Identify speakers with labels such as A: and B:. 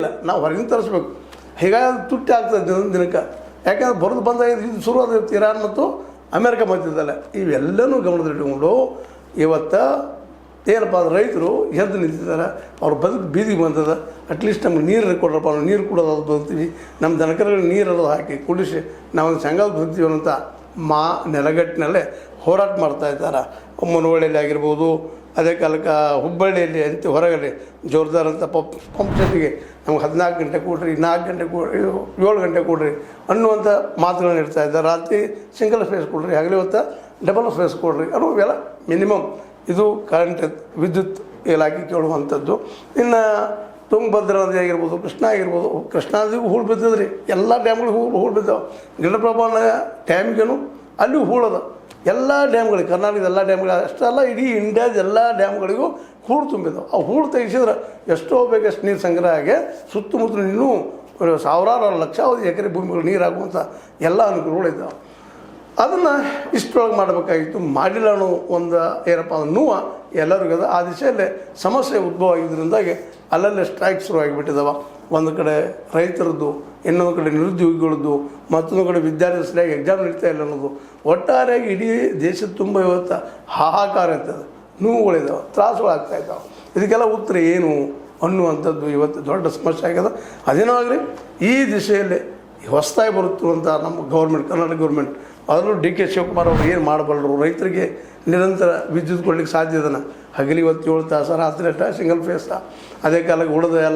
A: ನಾವು ಹೊರಗಿನ ತರಿಸ್ಬೇಕು. ಹೀಗಾಗಿ ತುಟ್ಟಿ ಆಗ್ತದೆ ದಿನಕ್ಕೆ. ಯಾಕಂದ್ರೆ ಬರೋದು ಬಂದಾಗ ಇದು ಶುರುವಾದ ಇರಾನ್ ಮತ್ತು ಅಮೇರಿಕ ಮಧ್ಯದಲ್ಲ. ಇವೆಲ್ಲನೂ ಗಮನದಲ್ಲಿಟ್ಟುಕೊಂಡು ಇವತ್ತು ಏನಪ್ಪ ಅಂದ್ರೆ ರೈತರು ಎದ್ದು ನಿಂತಿದ್ದಾರೆ. ಅವ್ರ ಬದುಕು ಬೀದಿಗೆ ಬಂದದ. ಅಟ್ಲೀಸ್ಟ್ ನಮ್ಗೆ ನೀರು ಕೊಡ್ರಪ್ಪ, ನಾವು ನೀರು ಕೊಡೋದು ಅದು ಬರ್ತೀವಿ, ನಮ್ಮ ದನಕರುಗಳಿಗೆ ನೀರೆಲ್ಲ ಹಾಕಿ ಕುಡಿಸಿ ನಾವೊಂದು ಸಂಘ ಬರ್ತೀವಿ ಅಂತ ನೆಲಗಟ್ಟಿನಲ್ಲೇ ಹೋರಾಟ ಮಾಡ್ತಾಯಿದ್ದಾರೆ. ಮುನವಳ್ಳಿಯಲ್ಲಿ ಆಗಿರ್ಬೋದು, ಅದೇ ಕಾಲಕ್ಕೆ ಹುಬ್ಬಳ್ಳಿಯಲ್ಲಿ ಅಂತ ಹೊರಗಡೆ ಜೋರ್ದಾರ್ ಅಂತ ಪಂಪ್ ಸೆಟ್ಟಿಗೆ ನಮ್ಗೆ 14 ಗಂಟೆ ಕೊಡ್ರಿ, 4 ಗಂಟೆ ಕೊಡ್ರಿ, 7 ಗಂಟೆ ಕೊಡ್ರಿ ಅನ್ನುವಂಥ ಮಾತುಗಳನ್ನ ಇಡ್ತಾ ಇದ್ದಾರೆ. ರಾತ್ರಿ ಸಿಂಗಲ್ ಫೇಸ್ ಕೊಡ್ರಿ, ಹಗಲಿ ಹೊತ್ತು ಡಬಲ್ ಫೇಸ್ ಕೊಡ್ರಿ ಅನ್ನೋವೆಲ್ಲ ಮಿನಿಮಮ್ ಇದು ಕರೆಂಟ್ ವಿದ್ಯುತ್ ಇಲಾಖೆ ಕೇಳುವಂಥದ್ದು. ಇನ್ನು ತುಂಗಭದ್ರಾ ನದಿ ಆಗಿರ್ಬೋದು, ಕೃಷ್ಣ ಆಗಿರ್ಬೋದು, ಕೃಷ್ಣಾ ನದಿಗೂ ಹೂಳು ಬಿದ್ದದ್ರಿ. ಎಲ್ಲ ಡ್ಯಾಮ್ಗಳಿಗೂ ಹೂಳು ಬಿದ್ದಾವೆ. ಘಟಪ್ರಭಾ ಡ್ಯಾಮ್ಗೇನು ಅಲ್ಲಿಯೂ ಹೂಳದ. ಎಲ್ಲ ಡ್ಯಾಮ್ಗಳಿಗೆ, ಕರ್ನಾಟಕದ ಎಲ್ಲ ಡ್ಯಾಮ್ಗಳು ಅಷ್ಟೇ ಅಲ್ಲ, ಇಡೀ ಇಂಡಿಯಾದ ಎಲ್ಲ ಡ್ಯಾಮ್ಗಳಿಗೂ ಹೂಳು ತುಂಬಿದ್ದಾವೆ. ಆ ಹೂಳು ತೆಗೆಸಿದ್ರೆ ಎಷ್ಟೋ ಬೇಕಷ್ಟು ನೀರು ಸಂಗ್ರಹ ಆಗಿ ಸುತ್ತಮುತ್ತಲು ಇನ್ನೂ ಸಾವಿರಾರು ಲಕ್ಷಾವಧಿ ಎಕರೆ ಭೂಮಿಗಳು ನೀರು ಆಗುವಂಥ ಎಲ್ಲ ಅನುಕೂಲಗಳಿದ್ದಾವೆ. ಅದನ್ನು ಇಷ್ಟರೊಳಗೆ ಮಾಡಬೇಕಾಗಿತ್ತು, ಮಾಡಿಲ್ಲ ಅನ್ನೋ ಒಂದು ಏನಪ್ಪ ಅಂದ್ರೆ ನೋವು ಎಲ್ಲರಿಗೂ ಅದು. ಆ ದಿಶೆಯಲ್ಲೇ ಸಮಸ್ಯೆ ಉದ್ಭವ ಆಗಿದ್ದರಿಂದಾಗಿ ಅಲ್ಲಲ್ಲೇ ಸ್ಟ್ರೈಕ್ ಶುರುವಾಗಿಬಿಟ್ಟಿದ್ದಾವೆ. ಒಂದು ಕಡೆ ರೈತರದ್ದು, ಇನ್ನೊಂದು ಕಡೆ ನಿರುದ್ಯೋಗಿಗಳದ್ದು, ಮತ್ತೊಂದು ಕಡೆ ವಿದ್ಯಾರ್ಥಿ ಸರಿಯಾಗಿ ಎಕ್ಸಾಮ್ ನಡೀತಾ ಇಲ್ಲ ಅನ್ನೋದು. ಒಟ್ಟಾರೆಯಾಗಿ ಇಡೀ ದೇಶದ ತುಂಬ ಇವತ್ತು ಹಾಹಾಕಾರ ಇರ್ತದೆ, ನೋವುಗಳಿದ್ದಾವೆ, ತ್ರಾಸುಗಳಾಗ್ತಾಯಿದ್ದಾವೆ. ಇದಕ್ಕೆಲ್ಲ ಉತ್ತರ ಏನು ಅನ್ನುವಂಥದ್ದು ಇವತ್ತು ದೊಡ್ಡ ಸಮಸ್ಯೆ ಆಗ್ಯದ. ಅದೇನೋ ಆಗಲಿ, ಈ ದಿಶೆಯಲ್ಲಿ ಹೊಸದಾಗಿ ಬರುತ್ತಿರುವಂಥ ನಮ್ಮ ಗೌರ್ಮೆಂಟ್, ಕರ್ನಾಟಕ ಗೌರ್ಮೆಂಟ್, ಅದರಲ್ಲೂ ಡಿ.ಕೆ. ಶಿವಕುಮಾರ್ ಅವರು ಏನು ಮಾಡಬಲ್ಲರು, ರೈತರಿಗೆ ನಿರಂತರ ವಿದ್ಯುತ್ ಕೊಡ್ಲಿಕ್ಕೆ ಸಾಧ್ಯ ಇದನ್ನು. ಹಗಲಿ 7 ತಾಸು, ರಾತ್ರಿ ಅಷ್ಟ ಸಿಂಗಲ್ ಫೇಸ, ಅದೇ ಕಾಲಕ್ಕೆ ಉಳಿದ